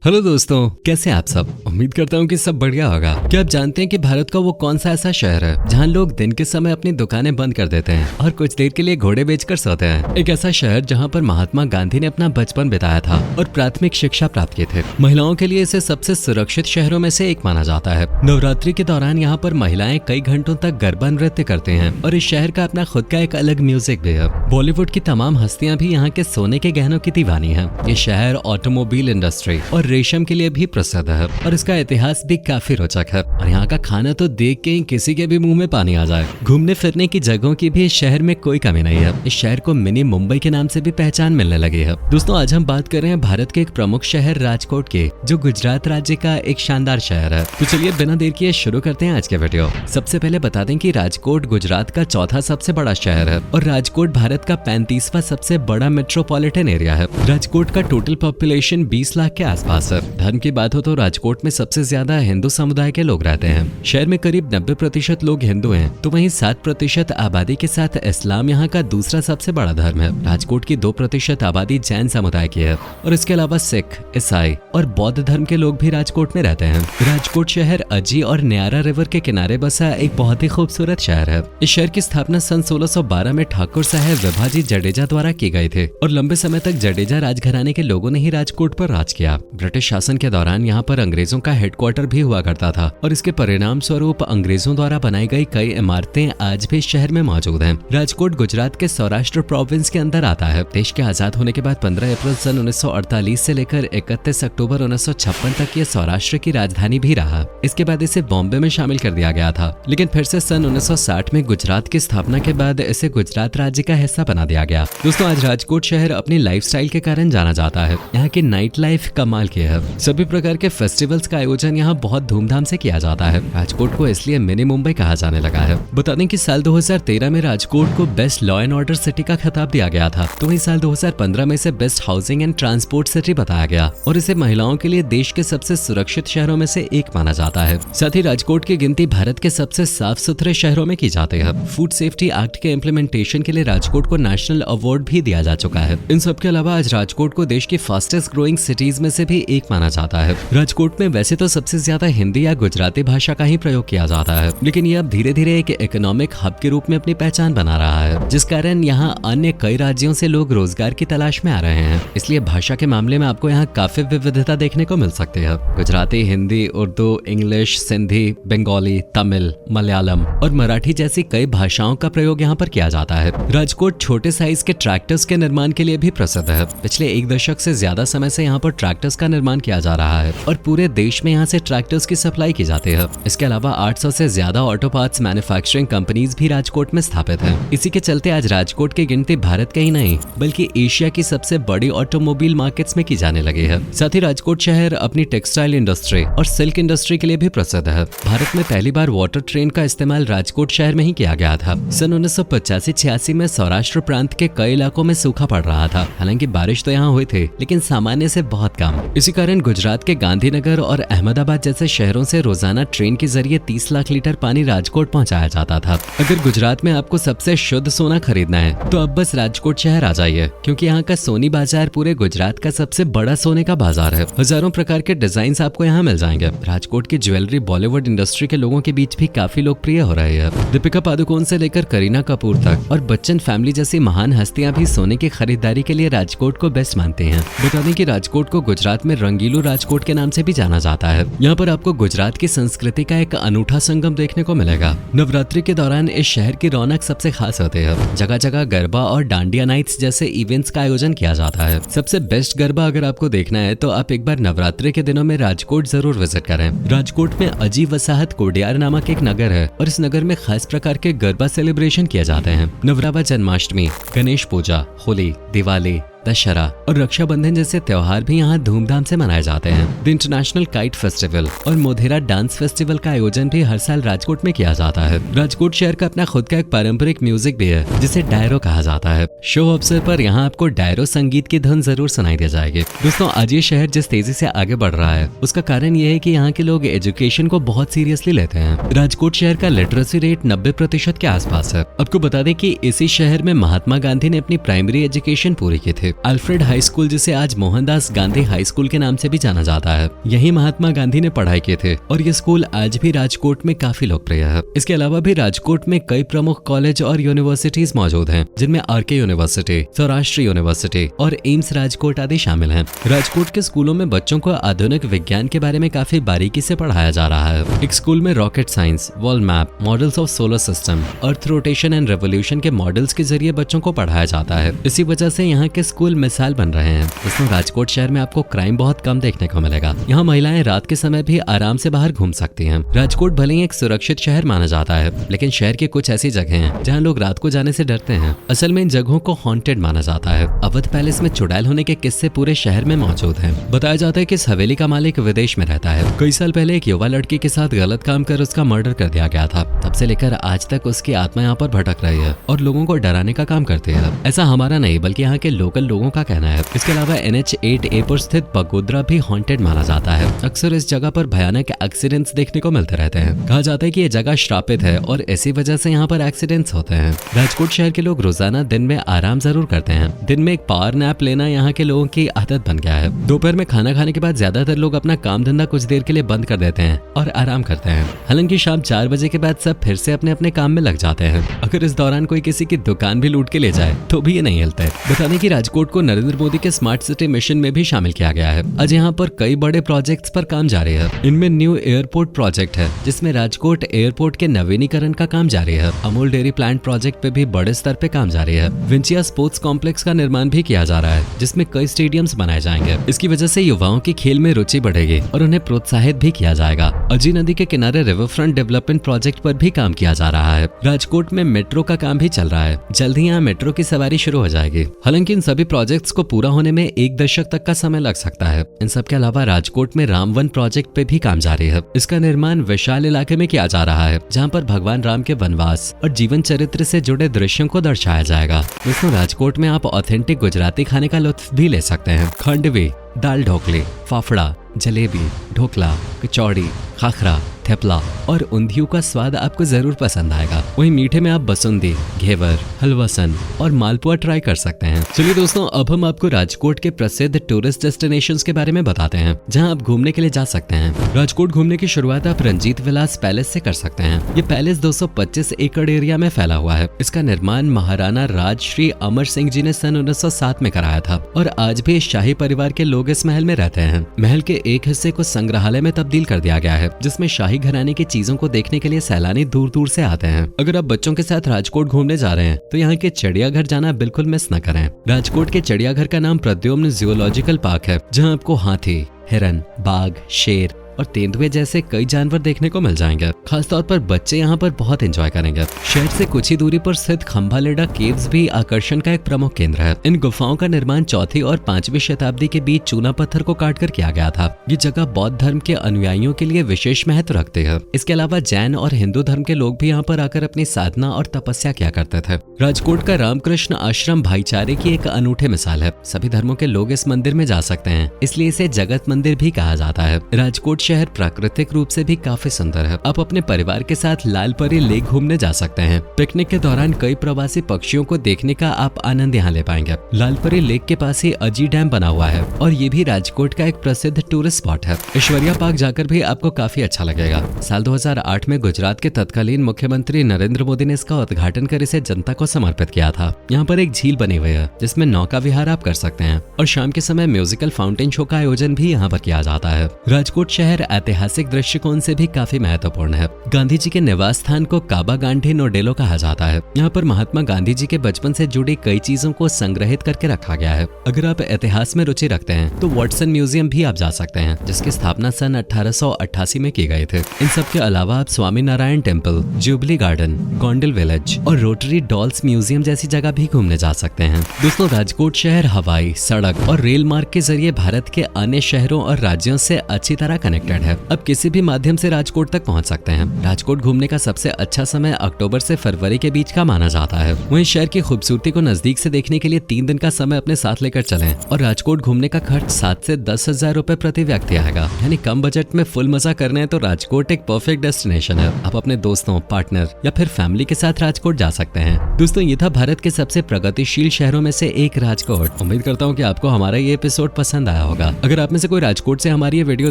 Hello दोस्तों, कैसे हैं आप सब। उम्मीद करता हूँ कि सब बढ़िया होगा। क्या आप जानते हैं कि भारत का वो कौन सा ऐसा शहर है जहाँ लोग दिन के समय अपनी दुकानें बंद कर देते हैं और कुछ देर के लिए घोड़े बेचकर सोते हैं। एक ऐसा शहर जहाँ पर महात्मा गांधी ने अपना बचपन बिताया था और प्राथमिक शिक्षा प्राप्त की थी। महिलाओं के लिए इसे सबसे सुरक्षित शहरों में से एक माना जाता है। नवरात्रि के दौरान यहाँ पर महिलाएं कई घंटों तक गरबा नृत्य करते हैं और इस शहर का अपना खुद का एक अलग म्यूजिक भी है। बॉलीवुड की तमाम हस्तियां भी यहाँ के सोने के गहनों की दीवानी है। ये शहर ऑटोमोबाइल इंडस्ट्री और रेशम के लिए भी प्रसिद्ध है और इसका इतिहास भी काफी रोचक है। और यहाँ का खाना तो देख के ही किसी के भी मुंह में पानी आ जाए। घूमने फिरने की जगहों की भी इस शहर में कोई कमी नहीं है। इस शहर को मिनी मुंबई के नाम से भी पहचान मिलने लगी है। दोस्तों, आज हम बात कर रहे हैं भारत के एक प्रमुख शहर राजकोट के, जो गुजरात राज्य का एक शानदार शहर है। तो चलिए बिना देर किए शुरू करते हैं आज के वीडियो। सबसे पहले बता दें कि राजकोट गुजरात का चौथा सबसे बड़ा शहर है और राजकोट भारत का 35वां सबसे बड़ा मेट्रोपॉलिटन एरिया है। राजकोट का टोटल पॉपुलेशन 20 लाख के आसपास है। धर्म की बात हो तो राजकोट में सबसे ज्यादा हिंदू समुदाय के लोग रहते हैं। शहर में करीब 90% लोग हिंदू हैं, तो वहीं 7% आबादी के साथ इस्लाम यहाँ का दूसरा सबसे बड़ा धर्म है। राजकोट की 2% आबादी जैन समुदाय की है और इसके अलावा सिख, ईसाई और बौद्ध धर्म के लोग भी राजकोट में रहते हैं। राजकोट शहर अजी और न्यारा रिवर के किनारे बसा एक बहुत ही खूबसूरत शहर है। इस शहर की स्थापना सन 1612 में ठाकुर साहेब विभाजी जडेजा द्वारा की गई थी और लंबे समय तक जडेजा राजघराने के लोगों ने ही राजकोट पर राज किया। ब्रिटिश शासन के दौरान यहाँ पर अंग्रेजों का हेडक्वार्टर भी हुआ करता था और इसके परिणाम स्वरूप अंग्रेजों द्वारा बनाई गई कई इमारतें आज भी शहर में मौजूद हैं। राजकोट गुजरात के सौराष्ट्र प्रोविंस के अंदर आता है। देश के आजाद होने के बाद 15 अप्रैल सन 1948 से लेकर 31 अक्टूबर 1956 तक ये सौराष्ट्र की राजधानी भी रहा। इसके बाद इसे बॉम्बे में शामिल कर दिया गया था, लेकिन फिर से सन 1960 में गुजरात की स्थापना के बाद इसे गुजरात राज्य का हिस्सा बना दिया गया। दोस्तों, आज राजकोट शहर अपनी लाइफस्टाइल के कारण जाना जाता है। यहाँ की नाइट लाइफ कमाल की है। सभी प्रकार के फेस्टिवल्स का आयोजन यहाँ बहुत धूमधाम से किया जाता है। राजकोट को इसलिए मिनी मुंबई कहा जाने लगा है। बता दें कि साल 2013 में राजकोट को best law and order city का खिताब दिया गया था, तो वहीं साल 2015 में इसे best housing and transport city बताया गया और इसे महिलाओं के लिए देश के सबसे सुरक्षित शहरों में से एक माना जाता है। साथ ही राजकोट की गिनती भारत के सबसे साफ सुथरे शहरों में की जाती है। फूड सेफ्टी एक्ट के इम्प्लीमेंटेशन के लिए राजकोट को नेशनल अवार्ड भी दिया जा चुका है। इन सब के अलावा आज राजकोट को देश की फास्टेस्ट ग्रोइंग सिटीज में से भी एक माना जाता है। राजकोट में वैसे तो सबसे ज्यादा हिंदी या गुजराती भाषा का ही प्रयोग किया जाता है, लेकिन ये अब धीरे धीरे एक इकोनॉमिक हब के रूप में अपनी पहचान बना रहा है, जिस कारण यहाँ अन्य कई राज्यों से लोग रोजगार की तलाश में आ रहे हैं। इसलिए भाषा के मामले में आपको यहाँ काफी विविधता देखने को मिल सकती है। गुजराती, हिंदी, उर्दू, इंग्लिश, सिंधी, बंगाली, तमिल, मलयालम और मराठी जैसी कई भाषाओं का प्रयोग यहाँ पर किया जाता है। राजकोट छोटे साइज के ट्रैक्टर्स के निर्माण के लिए भी प्रसिद्ध है। पिछले 1 दशक से ज्यादा समय से यहाँ पर ट्रैक्टर्स का निर्माण किया जा रहा है और पूरे देश में यहाँ से ट्रैक्टर्स की सप्लाई की जाती है। इसके अलावा 800 से ज्यादा ऑटो पार्ट्स मैन्युफैक्चरिंग कंपनीज भी राजकोट में स्थापित हैं। इसी के चलते आज राजकोट की गिनती भारत के ही नहीं बल्कि एशिया की सबसे बड़ी ऑटोमोबाइल मार्केट्स में की जाने लगी है। साथ ही राजकोट शहर अपनी टेक्सटाइल इंडस्ट्री और सिल्क इंडस्ट्री के लिए भी प्रसिद्ध है। भारत में पहली बार वाटर ट्रेन का इस्तेमाल राजकोट शहर में ही किया गया था। सन 1985-86 में सौराष्ट्र प्रांत के कई इलाकों में सूखा पड़ रहा था। हालांकि बारिश तो यहाँ हुई थी, लेकिन सामान्य से बहुत कम। इसी कारण गुजरात के गांधीनगर और अहमदाबाद जैसे शहरों से रोजाना ट्रेन के जरिए 30 लाख लीटर पानी राजकोट पहुंचाया जाता था। अगर गुजरात में आपको सबसे शुद्ध सोना खरीदना है तो अब बस राजकोट शहर आ जाइए, क्योंकि यहाँ का सोनी बाजार पूरे गुजरात का सबसे बड़ा सोने का बाजार है। हजारों प्रकार के डिजाइन आपको यहाँ मिल जाएंगे। राजकोट की ज्वेलरी बॉलीवुड इंडस्ट्री के लोगों के बीच भी काफी लोकप्रिय हो रही है। दीपिका पादुकोण से लेकर करीना कपूर तक और बच्चन फैमिली जैसी महान हस्तियां भी सोने की खरीदारी के लिए राजकोट को बेस्ट मानते हैं। बता दें कि राजकोट को गुजरात में रंगीलू राजकोट के नाम से भी जाना जाता है। यहाँ पर आपको गुजरात की संस्कृति का एक अनूठा संगम देखने को मिलेगा। नवरात्रि के दौरान इस शहर की रौनक सबसे खास होती है। जगह जगह गरबा और डांडिया नाइट्स जैसे इवेंट्स का आयोजन किया जाता है। सबसे बेस्ट गरबा अगर आपको देखना है तो आप एक बार नवरात्रि के दिनों में राजकोट जरूर विजिट करें। राजकोट में अजी वसाहत कोडियार नामक एक नगर है और इस नगर में खास प्रकार के गरबा सेलिब्रेशन किए जाते हैं। नवरात्रि, जन्माष्टमी, गणेश पूजा, होली, दिवाली, दशहरा और रक्षाबंधन जैसे त्योहार भी यहाँ धूमधाम से मनाए जाते हैं। द इंटरनेशनल काइट फेस्टिवल और मोधेरा डांस फेस्टिवल का आयोजन भी हर साल राजकोट में किया जाता है। राजकोट शहर का अपना खुद का एक पारंपरिक म्यूजिक भी है, जिसे डायरो कहा जाता है। शो अवसर पर यहाँ आपको डायरो संगीत की धुन जरूर सुनाई दे जाएगी। दोस्तों, आज ये शहर जिस तेजी से आगे बढ़ रहा है उसका कारण ये है कि यहाँ के लोग एजुकेशन को बहुत सीरियसली लेते हैं। राजकोट शहर का लिटरेसी रेट 90% के आसपास है। आपको बता दें कि इसी शहर में महात्मा गांधी ने अपनी प्राइमरी एजुकेशन पूरी की थी। अल्फ्रेड हाई स्कूल, जिसे आज मोहनदास गांधी हाई स्कूल के नाम से भी जाना जाता है, यही महात्मा गांधी ने पढ़ाई किए थे और ये स्कूल आज भी राजकोट में काफी लोकप्रिय है। इसके अलावा भी राजकोट में कई प्रमुख कॉलेज और यूनिवर्सिटीज मौजूद हैं, जिनमें आरके यूनिवर्सिटी, सौराष्ट्र यूनिवर्सिटी और एम्स राजकोट आदि शामिल हैं। राजकोट के स्कूलों में बच्चों को आधुनिक विज्ञान के बारे में काफी बारीकी से पढ़ाया जा रहा है। एक स्कूल में rocket science, world map, models of solar system, earth rotation and revolution के मॉडल्स के जरिए बच्चों को पढ़ाया जाता है। इसी वजह से यहाँ के स्कूल मिसाल बन रहे हैं। इसमें राजकोट शहर में आपको क्राइम बहुत कम देखने को मिलेगा। यहाँ महिलाएं रात के समय भी आराम से बाहर घूम सकती हैं। राजकोट भले ही एक सुरक्षित शहर माना जाता है, लेकिन शहर की कुछ ऐसी जगह हैं जहाँ लोग रात को जाने से डरते हैं। असल में इन जगहों को हॉन्टेड माना जाता है। अवध पैलेस में चुड़ैल होने के किस्से पूरे शहर में मौजूद हैं। बताया जाता है कि इस हवेली का मालिक विदेश में रहता है। कई साल पहले एक युवा लड़की के साथ गलत काम कर उसका मर्डर कर दिया गया था। तब से लेकर आज तक उसकी आत्मा यहाँ पर भटक रही है और लोगों को डराने का काम करती है। ऐसा हमारा नहीं बल्कि यहाँ के लोकल लोगों का कहना है। इसके अलावा NH8A पर स्थित पगोदरा भी हॉन्टेड माना जाता है। अक्सर इस जगह पर भयानक एक्सीडेंट्स देखने को मिलते रहते हैं। कहा जाता है कि ये जगह श्रापित है और इसी वजह से यहाँ पर एक्सीडेंट्स होते हैं। राजकोट शहर के लोग रोजाना दिन में आराम जरूर करते हैं। दिन में एक पावर नैप लेना यहाँ के लोगों की आदत बन गया है। दोपहर में खाना खाने के बाद ज्यादातर लोग अपना काम धंधा कुछ देर के लिए बंद कर देते हैं और आराम करते हैं। हालांकि शाम 4 बजे के बाद सब फिर से अपने अपने काम में लग जाते हैं। अगर इस दौरान कोई किसी की दुकान भी लूट के ले जाए तो भी ये नहीं हिलते। बताने की राजकोट को नरेंद्र मोदी के स्मार्ट सिटी मिशन में भी शामिल किया गया है। आज यहाँ पर कई बड़े प्रोजेक्ट्स पर काम जारी है। इनमें न्यू एयरपोर्ट प्रोजेक्ट है, जिसमें राजकोट एयरपोर्ट के नवीनीकरण का काम जारी है। अमूल डेयरी प्लांट प्रोजेक्ट पे भी बड़े स्तर पे काम जारी है। विंचिया स्पोर्ट्स कॉम्प्लेक्स का निर्माण भी किया जा रहा है, जिसमें कई स्टेडियम्स बनाए जाएंगे। इसकी वजह से युवाओं की खेल में रुचि बढ़ेगी और उन्हें प्रोत्साहित भी किया जाएगा। अजी नदी के किनारे रिवर फ्रंट डेवलपमेंट प्रोजेक्ट पर भी काम किया जा रहा है। राजकोट में मेट्रो का काम भी चल रहा है। जल्द ही यहाँ मेट्रो की सवारी शुरू हो जाएगी। हालांकि इन सभी प्रोजेक्ट्स को पूरा होने में 1 दशक तक का समय लग सकता है। इन सब के अलावा राजकोट में रामवन प्रोजेक्ट पे भी काम जारी है। इसका निर्माण विशाल इलाके में किया जा रहा है, जहाँ पर भगवान राम के वनवास और जीवन चरित्र से जुड़े दृश्यों को दर्शाया जाएगा। दोस्तों, राजकोट में आप ऑथेंटिक गुजराती खाने का लुत्फ भी ले सकते हैं। खांडवी, दाल ढोकली, फाफड़ा, जलेबी, ढोकला, कचौड़ी, खाखरा, थेपला और ऊंधियू का स्वाद आपको जरूर पसंद आएगा। वहीं मीठे में आप बसुंदी, घेवर, हलवासन और मालपुआ ट्राई कर सकते हैं। चलिए दोस्तों, अब हम आपको राजकोट के प्रसिद्ध टूरिस्ट डेस्टिनेशंस के बारे में बताते हैं, जहां आप घूमने के लिए जा सकते हैं। राजकोट घूमने की शुरुआत आप रंजीत विलास पैलेस से कर सकते हैं। ये पैलेस 225 एकड़ एरिया में फैला हुआ है। इसका निर्माण महाराणा राजश्री अमर सिंह जी ने सन 1907 में कराया था और आज भी शाही परिवार के लोग इस महल में रहते हैं। महल के एक हिस्से को संग्रहालय में तब्दील कर दिया गया है, जिसमें शाही घराने की चीजों को देखने के लिए सैलानी दूर दूर से आते हैं। अगर आप बच्चों के साथ राजकोट घूमने जा रहे हैं तो यहाँ के चिड़ियाघर जाना बिल्कुल मिस न करें। राजकोट के चिड़ियाघर का नाम प्रद्युम्न जूलॉजिकल पार्क है, जहाँ आपको हाथी, हिरन, बाघ, शेर और तेंदुए जैसे कई जानवर देखने को मिल जाएंगे। खासतौर पर बच्चे यहाँ पर बहुत एंजॉय करेंगे। शहर से कुछ ही दूरी पर स्थित खंभालेडा केव्स भी आकर्षण का एक प्रमुख केंद्र है। इन गुफाओं का निर्माण 4वीं और 5वीं शताब्दी के बीच चूना पत्थर को काटकर किया गया था। ये जगह बौद्ध धर्म के अनुयायियों के लिए विशेष महत्व रखती है। इसके अलावा जैन और हिंदू धर्म के लोग भी यहाँ पर आकर अपनी साधना और तपस्या किया करते थे। राजकोट का रामकृष्ण आश्रम भाईचारे की एक अनूठे मिसाल है। सभी धर्मों के लोग इस मंदिर में जा सकते हैं, इसलिए इसे जगत मंदिर भी कहा जाता है। राजकोट शहर प्राकृतिक रूप से भी काफी सुंदर है। आप अपने परिवार के साथ लालपरी लेक घूमने जा सकते हैं। पिकनिक के दौरान कई प्रवासी पक्षियों को देखने का आप आनंद यहाँ ले पाएंगे। लालपरी लेक के पास ही अजी डैम बना हुआ है और ये भी राजकोट का एक प्रसिद्ध टूरिस्ट स्पॉट है। ऐश्वर्या पार्क जाकर भी आपको काफी अच्छा लगेगा। साल 2008 में गुजरात के तत्कालीन मुख्यमंत्री नरेंद्र मोदी ने इसका उद्घाटन कर इसे जनता को समर्पित किया था। यहाँ पर एक झील बनी हुई है, जिसमें नौका विहार आप कर सकते हैं और शाम के समय म्यूजिकल फाउंटेन शो का आयोजन भी यहाँ पर किया जाता है। राजकोट शहर ऐतिहासिक दृष्टिकोण से भी काफी महत्वपूर्ण है। गांधी जी के निवास स्थान को काबा गांधी नोडेलो कहा जाता है। यहाँ पर महात्मा गांधी जी के बचपन से जुड़ी कई चीजों को संग्रहित करके रखा गया है। अगर आप इतिहास में रुचि रखते हैं तो वॉटसन म्यूजियम भी आप जा सकते हैं, जिसकी स्थापना सन 1888 में की गई थी। इन सब के अलावा आप Swami Narayan temple, jubilee garden, Gondal village और रोटरी डॉल्स म्यूजियम जैसी जगह भी घूमने जा सकते हैं। दोस्तों, राजकोट शहर हवाई, सड़क और रेल मार्ग के जरिए भारत के अन्य शहरों और राज्यों से अच्छी तरह कनेक्ट कनेक्टेड है। अब किसी भी माध्यम से राजकोट तक पहुंच सकते हैं। राजकोट घूमने का सबसे अच्छा समय अक्टूबर से फरवरी के बीच का माना जाता है। वहीं शहर की खूबसूरती को नजदीक से देखने के लिए 3 दिन का समय अपने साथ लेकर चलें और राजकोट घूमने का खर्च 7 से 10,000 रुपए प्रति व्यक्ति आएगा। यानी कम बजट में फुल मजा करना है तो राजकोट एक परफेक्ट डेस्टिनेशन है। आप अपने दोस्तों, पार्टनर या फिर फैमिली के साथ राजकोट जा सकते हैं। दोस्तों, ये था भारत के सबसे प्रगतिशील शहरों में से एक राजकोट। उम्मीद करता हूँ कि आपको हमारा ये एपिसोड पसंद आया होगा। अगर आप में से कोई राजकोट से हमारी ये वीडियो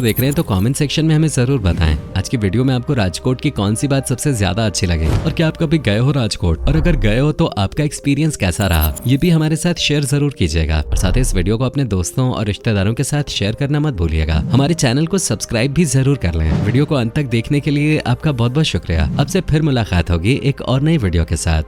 देख रहे हैं तो कमेंट सेक्शन में हमें जरूर बताएं आज की वीडियो में आपको राजकोट की कौन सी बात सबसे ज्यादा अच्छी लगी और क्या आप कभी गए हो राजकोट, और अगर गए हो तो आपका एक्सपीरियंस कैसा रहा, ये भी हमारे साथ शेयर जरूर कीजिएगा। और साथ ही इस वीडियो को अपने दोस्तों और रिश्तेदारों के साथ शेयर करना मत भूलिएगा। हमारे चैनल को सब्सक्राइब भी जरूर कर लें। वीडियो को अंत तक देखने के लिए आपका बहुत बहुत शुक्रिया। अब से फिर मुलाकात होगी एक और नई वीडियो के साथ।